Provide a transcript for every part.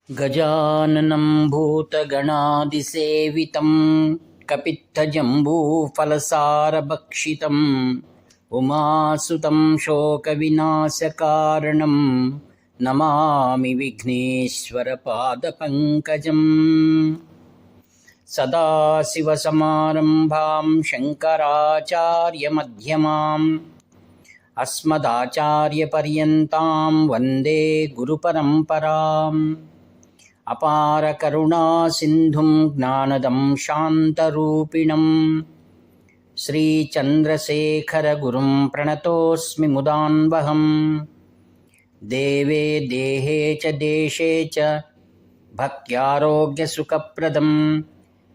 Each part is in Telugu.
गजाननं भूतगणादिसेवितं कपित्थजम्बूफलसारभक्षितम् उमासुतं शोकविनाशकारणं नमामि विघ्नेश्वरपादपङ्कजम्। सदाशिवसमारम्भां शङ्कराचार्यमध्यमाम् अस्मदाचार्यपर्यन्तां वन्दे गुरुपरम्पराम्। अपारकरुणासिन्धुं ज्ञानदं शान्तरूपिणं श्रीचन्द्रशेखरगुरुं प्रणतोऽस्मि मुदान्वहम्। देवे देहे च देशे च भक्त्यारोग्यसुखप्रदं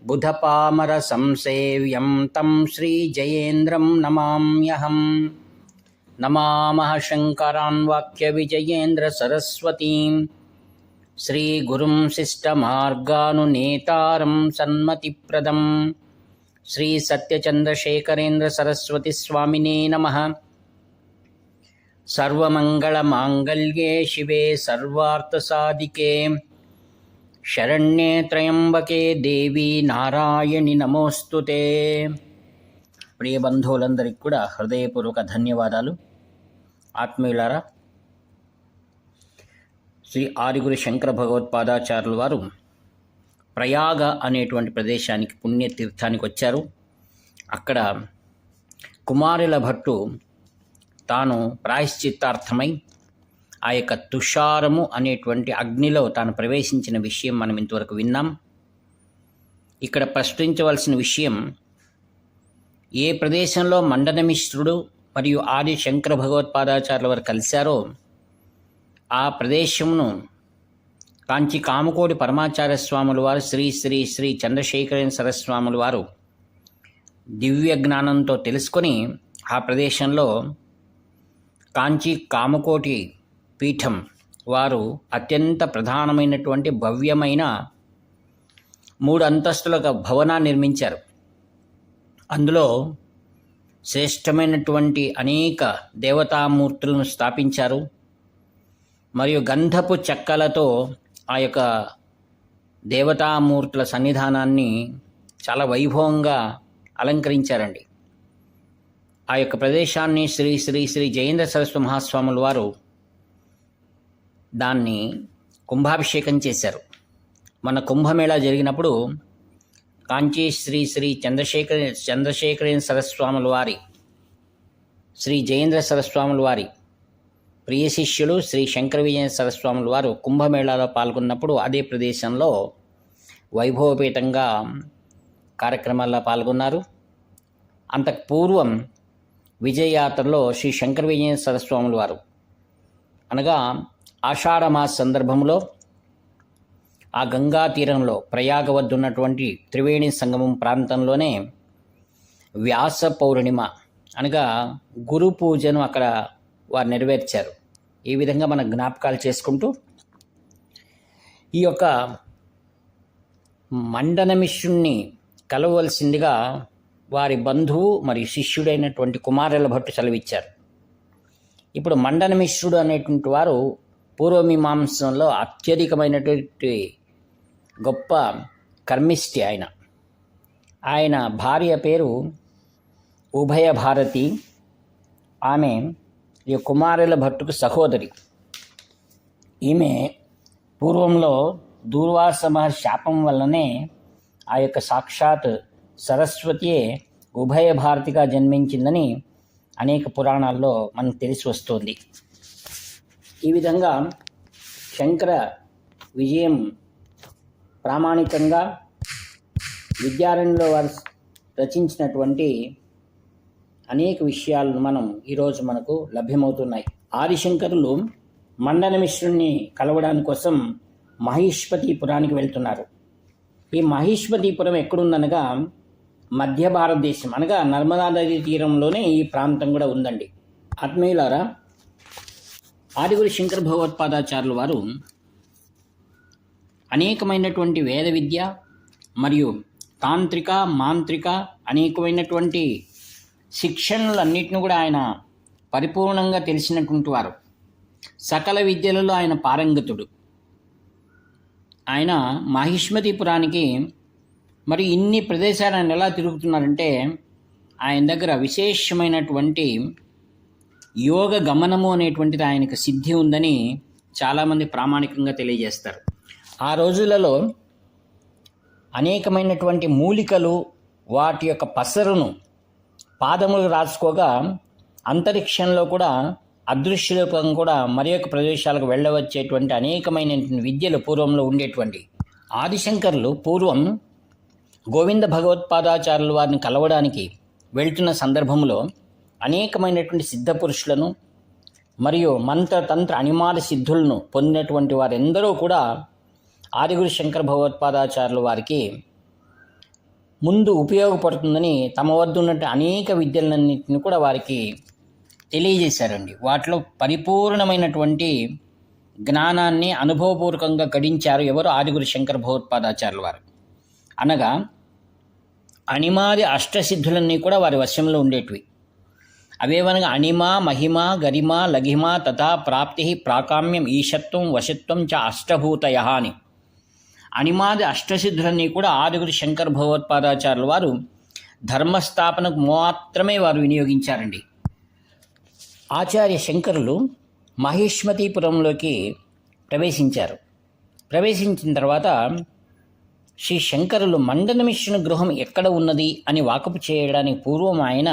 बुधपामरसंसेव्यं तं श्रीजयेन्द्रं नमाम्यहम्। नमामः शङ्करान् वाक्यविजयेन्द्रसरस्वतीं श्रीगुरुं शिष्टमार्गानुनेतारं सन्मतिप्रदं श्रीसत्यचन्द्रशेखरेन्द्रसरस्वतीस्वामिने नमः। सर्वमङ्गलमाङ्गल्ये शिवे सर्वार्थसाधिके शरण्ये त्र्यम्बके देवी నారాయణి నమోస్తుతే। ప్రియ బంధువులందరికీ కూడా హృదయపూర్వక ధన్యవాదాలు। ఆత్మీయులారా, శ్రీ ఆదిగురు శంకర భగవత్పాదాచార్యుల వారు ప్రయాగ అనేటువంటి ప్రదేశానికి పుణ్యతీర్థానికి వచ్చారు. అక్కడ కుమారుల భట్టు తాను ప్రాయశ్చిత్తార్థమై ఆ యొక్క తుషారము అనేటువంటి అగ్నిలో తాను ప్రవేశించిన విషయం మనం ఇంతవరకు విన్నాం. ఇక్కడ ప్రశ్నించవలసిన విషయం, ఏ ప్రదేశంలో మండనమిశ్రుడు మరియు ఆది శంకర భగవత్పాదాచార్యుల వారు కలిశారో ఆ ప్రదేశమును కాంచి కామకోడి పరమాచార్య స్వాముల వారు శ్రీ శ్రీ శ్రీ చంద్రశేఖరేంద్ర సరస్వాముల వారు దివ్య జ్ఞానంతో తెలుసుకొని ఆ ప్రదేశంలో కాంచి కామకోటి పీఠం వారు అత్యంత ప్రధానమైనటువంటి భవ్యమైన 3 అంతస్తుల భవనాన్ని నిర్మించారు. అందులో శ్రేష్టమైనటువంటి అనేక దేవతామూర్తులను స్థాపించారు. మరియు గంధపు చెక్కలతో ఆ యొక్క దేవతామూర్తుల సన్నిధానాన్ని చాలా వైభవంగా అలంకరించారండి. ఆ యొక్క ప్రదేశాన్ని శ్రీ శ్రీ శ్రీ జయేంద్ర సరస్వతి మహాస్వాముల వారు దాన్ని కుంభాభిషేకం చేశారు. మన కుంభమేళా జరిగినప్పుడు కాంచీ శ్రీ శ్రీ చంద్రశేఖరేంద్ర సరస్వాముల వారి శ్రీ జయేంద్ర సరస్వాముల వారి ప్రియ శిష్యులు శ్రీ శంకర విజయ సరస్వాముల వారు కుంభమేళాలో పాల్గొన్నప్పుడు అదే ప్రదేశంలో వైభవపేతంగా కార్యక్రమాల్లో పాల్గొన్నారు. అంతకు పూర్వం విజయయాత్రలో శ్రీ శంకర విజయ సరస్వాముల వారు అనగా ఆషాఢమాస సందర్భంలో ఆ గంగా తీరంలో ప్రయాగ వద్ద ఉన్నటువంటి త్రివేణి సంగమం ప్రాంతంలోనే వ్యాస పౌర్ణిమ అనగా గురు పూజను అక్కడ వారు నెరవేర్చారు. ఈ విధంగా మన జ్ఞాపకాలు చేసుకుంటూ ఈ యొక్క మండనమిశ్రుణ్ణి కలవలసిందిగా వారి బంధువు మరియు శిష్యుడైనటువంటి కుమారుల భట్టు సెలవిచ్చారు. ఇప్పుడు మండనమిశ్రుడు అనేటువంటి వారు పూర్వమీమాంసంలో అత్యధికమైనటువంటి గొప్ప కర్మిష్టి. ఆయన భార్య పేరు ఉభయ భారతి. ఆమె ఈ కుమారుల భట్టుకు సహోదరి. ఈమె పూర్వంలో దూర్వాస మహర్షి శాపం వల్లనే ఆ యొక్క సాక్షాత్ సరస్వతియే ఉభయ భారతిగా జన్మించిందని అనేక పురాణాల్లో మనకు తెలిసి వస్తుంది. ఈ విధంగా శంకర విజయం ప్రామాణికంగా విద్యారణ్యంలో వారు రచించినటువంటి అనేక విషయాలను ఈరోజు మనకు లభ్యమవుతున్నాయి. ఆదిశంకరులు మండనమిశ్రుణ్ణి కలవడానికి కోసం మహిష్మతీపురానికి వెళ్తున్నారు. ఈ మహిష్మతీపురం ఎక్కడుందనగా మధ్య భారతదేశం అనగా నర్మదా నదీ తీరంలోనే ఈ ప్రాంతం కూడా ఉందండి. ఆత్మీయులారా, ఆదిగురు శంకర భగవత్పాదాచార్యుల వారు అనేకమైనటువంటి వేద విద్య మరియు తాంత్రిక మాంత్రిక అనేకమైనటువంటి శిక్షణలన్నిటిని కూడా ఆయన పరిపూర్ణంగా తెలిసినటువంటి వారు. సకల విద్యలలో ఆయన పారంగతుడు. ఆయన మాహిష్మతిపురానికి మరి ఇన్ని ప్రదేశాలను ఎలా తిరుగుతున్నారంటే ఆయన దగ్గర విశేషమైనటువంటి యోగ గమనము అనేటువంటిది ఆయనకు సిద్ధి ఉందని చాలామంది ప్రామాణికంగా తెలియజేస్తారు. ఆ రోజులలో అనేకమైనటువంటి మూలికలు వాటి యొక్క పసరును పాదములు రాసుకోగా అంతరిక్షంలో కూడా అదృశ్యరూపం కూడా మరి యొక్క ప్రదేశాలకు వెళ్ళవచ్చేటువంటి అనేకమైన విద్యలు పూర్వంలో ఉండేటువంటి. ఆదిశంకరులు పూర్వం గోవింద భగవత్పాదాచార్యుల వారిని కలవడానికి వెళ్తున్న సందర్భంలో అనేకమైనటువంటి సిద్ధపురుషులను మరియు మంత్రతంత్ర అనిమాల సిద్ధులను పొందినటువంటి వారెందరూ కూడా ఆదిగురు శంకర భగవత్పాదాచార్యుల వారికి ముందు ఉపయోగపడుతుందని తమ వద్ద ఉన్నట్టు అనేక విద్యలన్నింటినీ కూడా వారికి తెలియజేశారండి. వాటిలో పరిపూర్ణమైనటువంటి జ్ఞానాన్ని అనుభవపూర్వకంగా గడించారు ఎవరు? ఆదిగురు శంకర భగవత్పాదాచార్యుల వారు. అనగా అనిమాది అష్టసిద్ధులన్నీ కూడా వారి వశంలో ఉండేటివి. అవేవనగా అనిమ, మహిమ, గరిమ, లఘిమ తథా ప్రాప్తి, ప్రాకామ్యం, ఈశత్వం, వశత్వం చ అష్టభూతయ అని అనిమాది అష్టసిద్ధులన్నీ కూడా ఆదిగురు శంకర భగవత్పాదాచార్యుల వారు ధర్మస్థాపనకు మాత్రమే వారు వినియోగించారండి. ఆచార్య శంకరులు మహిష్మతిపురంలోకి ప్రవేశించారు. ప్రవేశించిన తర్వాత శ్రీ శంకరులు మండనమిశ్రుని గృహం ఎక్కడ ఉన్నది అని వాకపు చేయడానికి పూర్వం ఆయన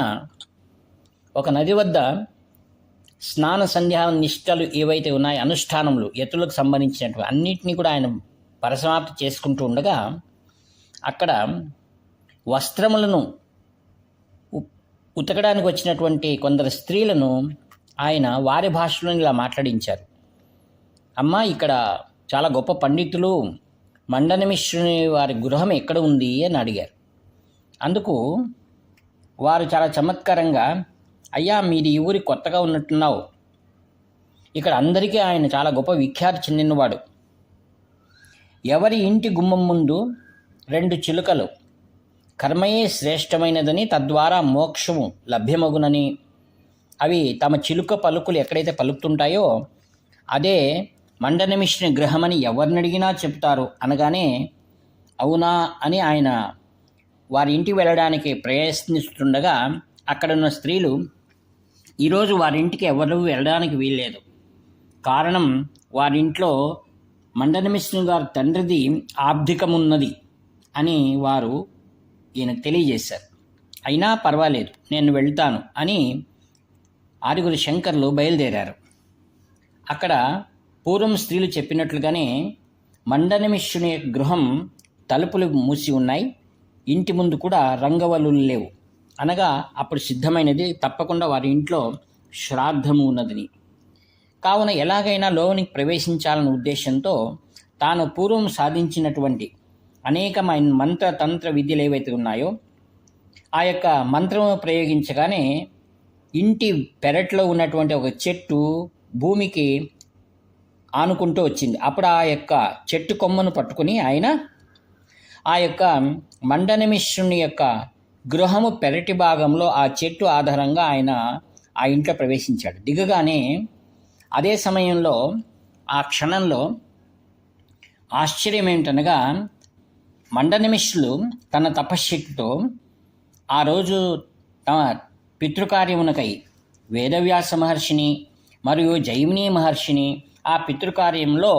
ఒక నది వద్ద స్నాన సంధ్యా నిష్టలు ఏవైతే ఉన్నాయో అనుష్ఠానములు యతులకు సంబంధించినటువంటి అన్నింటినీ కూడా ఆయన పరిసమాప్తి చేసుకుంటూ ఉండగా అక్కడ వస్త్రములను ఉతకడానికి వచ్చినటువంటి కొందరు స్త్రీలను ఆయన వారి భాషలో ఇలా మాట్లాడించారు. అమ్మ, ఇక్కడ చాలా గొప్ప పండితులు మండనమిశ్రుని వారి గృహం ఎక్కడ ఉంది అని అడిగారు. అందుకు వారు చాలా చమత్కారంగా, అయ్యా మీది ఈ ఊరి కొత్తగా ఉన్నట్టున్నావు, ఇక్కడ అందరికీ ఆయన చాలా గొప్ప విఖ్యాతి చెందినవాడు. ఎవరి ఇంటి గుమ్మం ముందు 2 చిలుకలు కర్మయే శ్రేష్టమైనదని తద్వారా మోక్షము లభ్యమగునని, అవి తమ చిలుక పలుకులు ఎక్కడైతే పలుకుతుంటాయో అదే మండనమిశ్రుని గృహమని ఎవరిని అడిగినా చెప్తారు అనగానే అవునా అని ఆయన వారి ఇంటికి వెళ్ళడానికి ప్రయత్నిస్తుండగా అక్కడున్న స్త్రీలు, ఈరోజు వారింటికి ఎవరు వెళ్ళడానికి వీల్లేదు, కారణం వారింట్లో మండనమిశ్రుని గారి తండ్రిది ఆబ్ధికమున్నది అని వారు ఈయనకు తెలియజేశారు. అయినా పర్వాలేదు, నేను వెళ్తాను అని ఆదిగురు శంకర్లు బయలుదేరారు. అక్కడ పూర్వం స్త్రీలు చెప్పినట్లుగానే మండనమిశ్రుని గృహం తలుపులు మూసి ఉన్నాయి, ఇంటి ముందు కూడా రంగవల్లులు లేవు. అనగా అప్పుడు సిద్ధమైనది, తప్పకుండా వారి ఇంట్లో శ్రాద్ధము ఉన్నదని. కావున ఎలాగైనా లోనికి ప్రవేశించాలన్న ఉద్దేశంతో తాను పూర్వం సాధించినటువంటి అనేకమైన మంత్రతంత్ర విద్యలు ఏవైతే ఉన్నాయో ఆ యొక్క మంత్రము ప్రయోగించగానే ఇంటి పెరట్లో ఉన్నటువంటి ఒక చెట్టు భూమికి ఆనుకుంటూ వచ్చింది. అప్పుడు ఆ యొక్క చెట్టు కొమ్మను పట్టుకుని ఆయన ఆ యొక్క మండనమిశ్రుని యొక్క గృహము పెరటి భాగంలో ఆ చెట్టు ఆధారంగా ఆయన ఆ ఇంట్లో ప్రవేశించాడు. దిగగానే అదే సమయంలో ఆ క్షణంలో ఆశ్చర్యం ఏమిటనగా మండనమిశ్రులు తన తపశ్శక్తితో ఆ రోజు తమ పితృకార్యమునకై వేదవ్యాస మహర్షిని మరియు జైమిని మహర్షిని ఆ పితృకార్యంలో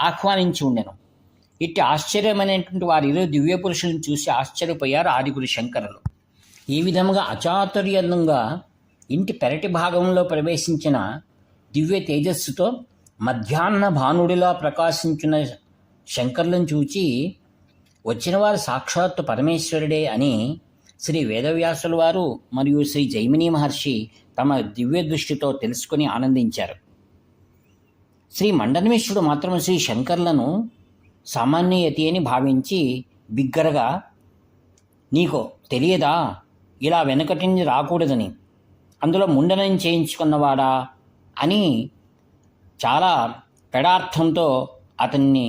ఆహ్వానించి ఉండెను. ఇట్టి ఆశ్చర్యమైనటువంటి వారి ఇరువురు దివ్య పురుషులను చూసి ఆశ్చర్యపోయారు ఆదిగురు శంకరులు. ఈ విధముగా అచాతుర్యంగా ఇంటి పెరటి భాగంలో ప్రవేశించిన దివ్య తేజస్సుతో మధ్యాహ్న భానుడిలా ప్రకాశించిన శంకరులను చూచి వచ్చిన వారు సాక్షాత్తు పరమేశ్వరుడే అని శ్రీ వేదవ్యాసుల వారు మరియు శ్రీ జైమిని మహర్షి తమ దివ్య దృష్టితో తెలుసుకుని ఆనందించారు. శ్రీ మండనమిశ్రుడు మాత్రం శ్రీ శంకర్లను సామాన్యయతి అని భావించి బిగ్గరగా, నీకో తెలియదా ఇలా వెనకటిని రాకూడదని, అందులో ముండనం చేయించుకున్నవాడా అని చాలా పెడార్థంతో అతన్ని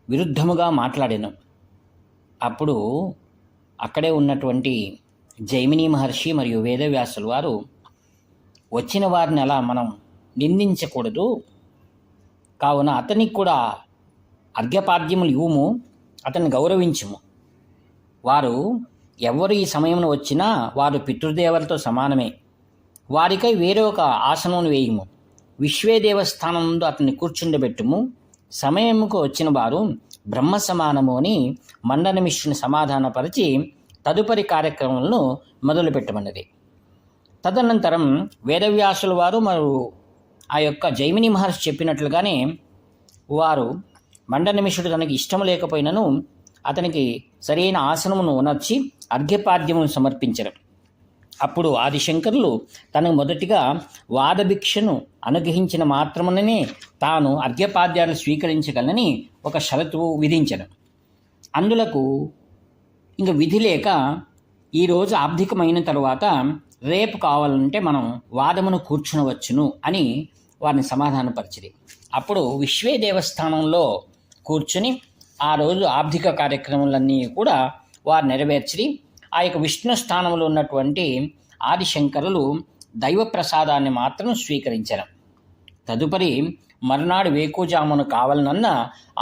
విరుద్ధముగా మాట్లాడాను. అప్పుడు అక్కడే ఉన్నటువంటి జైమిని మహర్షి మరియు వేదవ్యాసులు వారు, వచ్చిన వారిని అలా మనం నిందించకూడదు, కావున అతనికి కూడా అర్ఘ్యపాద్యములు ఇవ్వుము, అతన్ని గౌరవించుము. వారు ఎవరు ఈ సమయంలో వచ్చినా వారు పితృదేవతలతో సమానమే. వారికై వేరే ఒక ఆసనం వేయుము. విశ్వేదేవస్థానం ముందు అతన్ని కూర్చుండబెట్టుము. సమయముకు వచ్చిన వారు బ్రహ్మ సమానము అని మండనమిశ్రుని సమాధానపరిచి తదుపరి కార్యక్రమాలను మొదలుపెట్టమన్నది. తదనంతరం వేదవ్యాసుల వారు మరియు ఆ యొక్క జైమిని మహర్షి చెప్పినట్లుగానే వారు మండనమిశ్రుడు తనకి ఇష్టం లేకపోయినను అతనికి సరైన ఆసనమును ఉనర్చి అర్ఘ్యపాద్యమును సమర్పించరు. అప్పుడు ఆదిశంకరులు తనకు మొదటిగా వాదభిక్షను అనుగ్రహించిన మాత్రముననే తాను అర్ఘ్యపాద్యాలు స్వీకరించగలని ఒక షరతు విధించను. అందులకు ఇంక విధి లేక ఈరోజు ఆబ్ధికమైన తరువాత రేపు కావాలంటే మనం వాదమును కూర్చునవచ్చును అని వారిని సమాధానపరిచింది. అప్పుడు విశ్వే దేవస్థానంలో కూర్చుని ఆ రోజు ఆబ్ధిక కార్యక్రమాలన్నీ కూడా వారు నెరవేర్చి ఆ యొక్క విష్ణు స్థానంలో ఉన్నటువంటి ఆదిశంకరులు దైవ ప్రసాదాన్ని మాత్రం స్వీకరించారు. తదుపరి మర్నాడు వేకుజామును కావాలనన్నా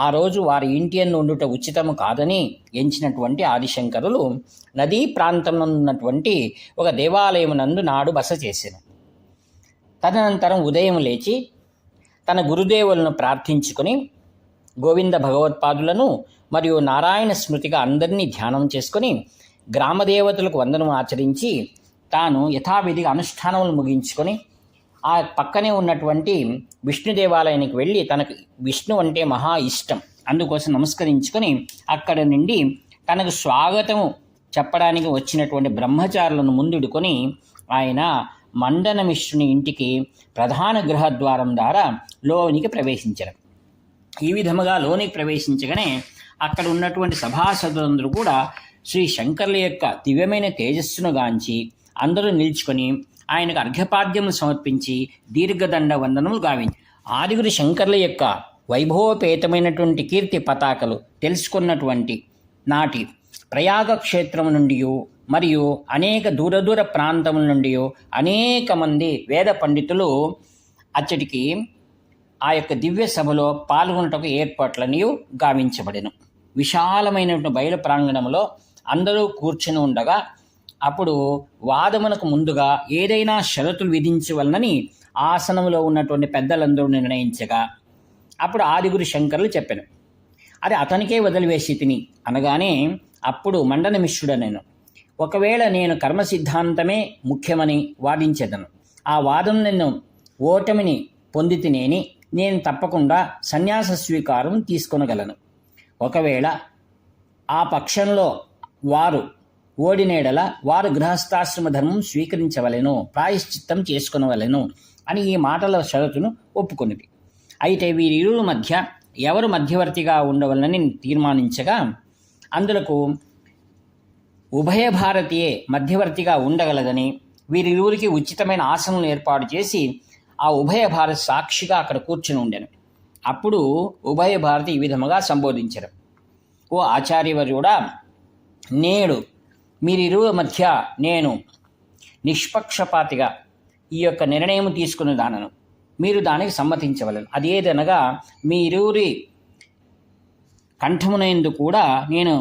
ఆ రోజు వారి ఇంటి యందు ఉండుట ఉచితము కాదని ఎంచినటువంటి ఆదిశంకరులు నదీ ప్రాంతంలో ఉన్నటువంటి ఒక దేవాలయమునందు నాడు బస చేశాను. తదనంతరం ఉదయం లేచి తన గురుదేవులను ప్రార్థించుకొని గోవింద భగవత్పాదులను మరియు నారాయణ స్మృతిగా అందరినీ ధ్యానం చేసుకొని గ్రామదేవతలకు వందనం ఆచరించి తాను యథావిధిగా అనుష్ఠానములు ముగించుకొని ఆ పక్కనే ఉన్నటువంటి విష్ణు దేవాలయానికి వెళ్ళి తనకు విష్ణు అంటే మహా ఇష్టం, అందుకోసం నమస్కరించుకొని అక్కడ నుండి తనకు స్వాగతము చెప్పడానికి వచ్చినటువంటి బ్రహ్మచారులను ముందుడుకొని ఆయన మండనమిశ్రుని ఇంటికి ప్రధాన గృహద్వారం ద్వారా లోనికి ప్రవేశించారు. ఈ విధముగా లోనికి ప్రవేశించగానే అక్కడ ఉన్నటువంటి సభాసదులందరూ కూడా శ్రీ శంకరుల యొక్క దివ్యమైన తేజస్సును గాంచి అందరూ నిల్చుకొని ఆయనకు అర్ఘ్యపాద్యములు సమర్పించి దీర్ఘదండ వందనములు గావించి ఆదిగురు శంకరుల యొక్క వైభవపేతమైనటువంటి కీర్తి పతాకలు తెలుసుకున్నటువంటి నాటి ప్రయాగ క్షేత్రం నుండి మరియు అనేక దూర ప్రాంతముల నుండి అనేక మంది వేద పండితులు అచ్చటికి ఆ యొక్క దివ్య సభలో పాల్గొనటకు ఏర్పాట్లని గావించబడెను. విశాలమైనటువంటి బయలు ప్రాంగణంలో అందరూ కూర్చుని ఉండగా అప్పుడు వాదమునకు ముందుగా ఏదైనా షరతులు విధించవలనని ఆసనంలో ఉన్నటువంటి పెద్దలందరూ నిర్ణయించగా అప్పుడు ఆదిగురు శంకరులు చెప్పాను. అది అతనికే వదిలివేసి తిని అనగానే అప్పుడు మండనమిశ్రుడు నేను ఒకవేళ నేను కర్మ సిద్ధాంతమే ముఖ్యమని వాదించేదను. ఆ వాదం నేను ఓటమిని పొందితినేని నేను తప్పకుండా సన్యాస స్వీకారం తీసుకొనగలను. ఒకవేళ ఆ పక్షంలో వారు ఓడినేడల వారు గృహస్థాశ్రమ ధర్మం స్వీకరించవలెను, ప్రాయశ్చిత్తం చేసుకునవలెను అని ఈ మాటల షరతును ఒప్పుకొనిది. అయితే వీరిరువుల మధ్య ఎవరు మధ్యవర్తిగా ఉండవలనని తీర్మానించగా అందులకు ఉభయ భారతీయే మధ్యవర్తిగా ఉండగలదని వీరిరువురికి ఉచితమైన ఆసనం ఏర్పాటు చేసి ఆ ఉభయ భారత్ సాక్షిగా అక్కడ కూర్చుని ఉండెను. అప్పుడు ఉభయ భారతి ఈ విధముగా సంబోధించరు. ఓ ఆచార్యవర్యుడా, నేడు మీరిరువుల మధ్య నేను నిష్పక్షపాతిగా ఈ యొక్క నిర్ణయం తీసుకున్న దానను మీరు దానికి సమ్మతించవలను. అదేదనగా మీ ఇరువురి కంఠమునందు కూడా నేను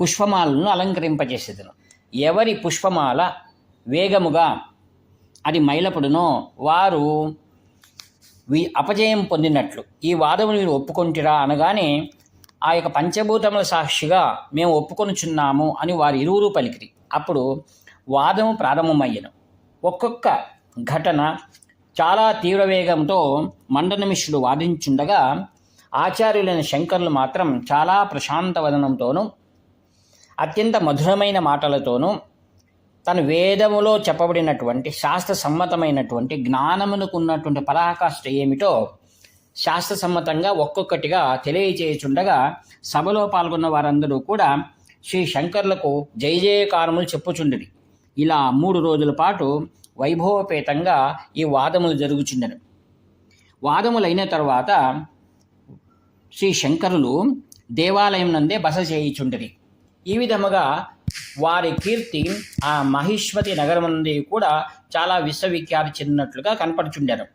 పుష్పమాలను అలంకరింపజేసేదను. ఎవరి పుష్పమాల వేగముగా అది మైలపడునో వారు అపజయం పొందినట్లు. ఈ వాదమును మీరు ఒప్పుకొంటిరా అనగానే ఆ యొక్క పంచభూతముల సాక్షిగా మేము ఒప్పుకొనుచున్నాము అని వారు ఇరువురు పలికిరి. అప్పుడు వాదము ప్రారంభమయ్యను. ఒక్కొక్క ఘటన చాలా తీవ్ర వేగంతో మండనమిశ్రుడు వాదించుండగా ఆచార్యులైన శంకరులు మాత్రం చాలా ప్రశాంత వదనంతోనూ అత్యంత మధురమైన మాటలతోనూ తన వేదములో చెప్పబడినటువంటి శాస్త్ర సమ్మతమైనటువంటి జ్ఞానమునకు ఉన్నటువంటి పరాకాష్ఠ ఏమిటో శాస్త్ర సమ్మతంగా ఒక్కొక్కటిగా తెలియచేయుచుండగా సభలో పాల్గొన్న వారందరూ కూడా శ్రీ శంకర్లకు జయ జయకారములు చెప్పుచుండిరి. ఇలా 3 రోజుల పాటు వైభవపేతంగా ఈ వాదములు జరుగుచుండెను. వాదములైన తర్వాత శ్రీ శంకరులు దేవాలయం నందే బస చేయుచుండిరి. ఈ విధముగా వారి కీర్తి ఆ మహిష్మతి నగరం నుండి కూడా చాలా విశ్వవిఖ్యాతి చెందినట్లుగా కనపడుచుండారు.